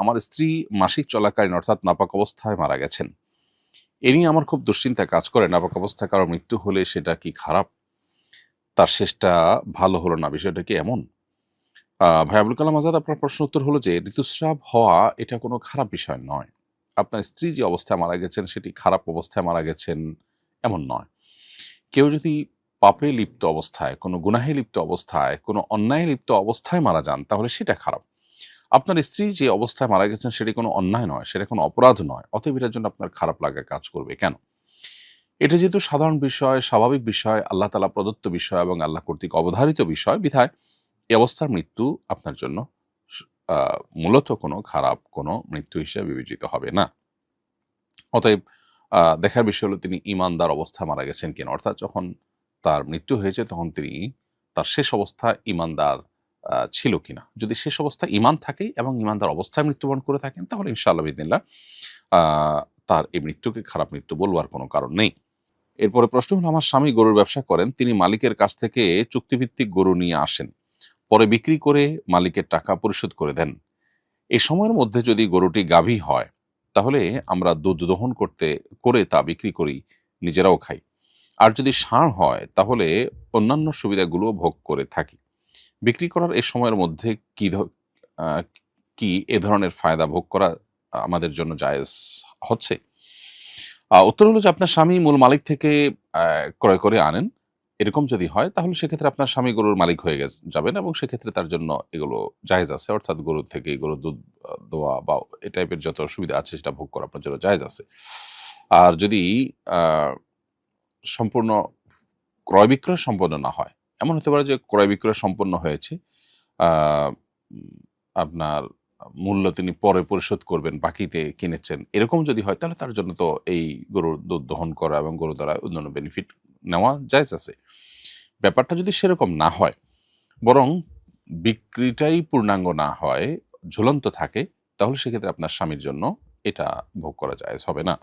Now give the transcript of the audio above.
আমার স্ত্রী মাসিক চলাকালীন অর্থাৎ নাপাক অবস্থায় মারা গেছেন। এ নিয়ে আমার খুব দুশ্চিন্তা কাজ করে। নাপাক অবস্থায় কারো মৃত্যু হলে সেটা কি খারাপ? তার শেষটা ভালো হলো না, বিষয়টা কি এমন? ভাই আবুল কালাম আজাদ, আপনার প্রশ্ন উত্তর হলো যে ঋতুস্রাব হওয়া এটা কোনো খারাপ বিষয় নয়। আপনার স্ত্রী যে অবস্থায় মারা গেছেন সেটি খারাপ অবস্থায় মারা গেছেন এমন নয়। কেউ যদি পাপে লিপ্ত অবস্থায়, কোনো গুনাহে লিপ্ত অবস্থায়, কোনো অন্যায়ে লিপ্ত অবস্থায় মারা যান তাহলে সেটা খারাপ। আপনার স্ত্রী যে অবস্থায় মারা গেছেন সেটি কোনো অন্যায় নয়, সেটা কোনো অপরাধ নয়। অতএব এটার জন্য আপনার খারাপ লাগা কাজ করবে কেন? এটা যেহেতু সাধারণ বিষয়, স্বাভাবিক বিষয়, আল্লাহ তাআলা প্রদত্ত বিষয় এবং আল্লাহ কর্তৃক অবধারিত বিষয় বিধায় এই অবস্থার মৃত্যু আপনার জন্য স আ মূলত কোনো খারাপ কোনো মৃত্যু হিসেবে বিবেচিত হবে না। অতএব দেখার বিষয় হলো তিনি ঈমানদার অবস্থায় মারা গেছেন কিনা। অর্থাৎ যখন তার মৃত্যু হয়েছে তখন তিনি তার শেষ অবস্থায় ঈমানদার ছিল কিনা। যদি শেষ অবস্থায় ঈমান থাকে এবং ঈমানদার অবস্থায় মৃত্যুবরণ করে থাকেন তাহলে ইনশাআল্লাহ বিইذনিল্লাহ আ তার এই মৃত্যুকে খারাপ মৃত্যু বলবার কোনো কারণ নেই। এরপরে প্রশ্ন হলো, আমার স্বামী গরুর ব্যবসা করেন। তিনি মালিকের কাছ থেকে চুক্তিভিত্তিক গরু নিয়ে আসেন। পরে বিক্রি করে মালিকের টাকা পরিশোধ করে দেন। এই সময়ের মধ্যে যদি গরুটি গাভী হয়, তাহলে আমরা দুধ দহন করে তা বিক্রি করি, নিজেরাও খাই। আর যদি ষাঁড় হয়, তাহলে অন্যান্য সুবিধাগুলো ভোগ করে থাকি। বিক্রি করার এ সময়ের মধ্যে আ কি এ ধরনের ফায়দা ভোগ করা আমাদের জন্য জায়েজ হচ্ছে? উত্তর হলো যে আপনার স্বামী মূল মালিক থেকে আ ক্রয় করে আনেন। এরকম যদি হয় তাহলে সেক্ষেত্রে আপনার স্বামী গরুর মালিক হয়ে যাবেন এবং সেক্ষেত্রে তার জন্য এগুলো জায়েজ আছে। অর্থাৎ গরু থেকে গরুর দুধ দোয়া বা এ টাইপের যত সুবিধা আছে সেটা ভোগ করা আপনার জন্য জায়েজ আছে। আর যদি আ সম্পূর্ণ ক্রয়-বিক্রয় সম্পন্ন না হয়, এমন হতে পারে যে ক্রয়-বিক্রয় সম্পন্ন হয়েছে। আ উম আপনার মূল্য তিনি পরে পরিশোধ করবেন, বাকিতে কিনেছেন। এরকম যদি হয় তাহলে তার জন্য তো এই গরুর দুধ দহন করা এবং গরু দ্বারা অন্যান্য বেনিফিট নেওয়া জায়েজ আছে। ব্যাপারটা যদি সেরকম না হয়, বরং বিক্রিটাই পূর্ণাঙ্গ না হয়, ঝুলন্ত থাকে, তাহলে সেক্ষেত্রে আপনার স্বামীর জন্য এটা ভোগ করা জায়েজ হবে না।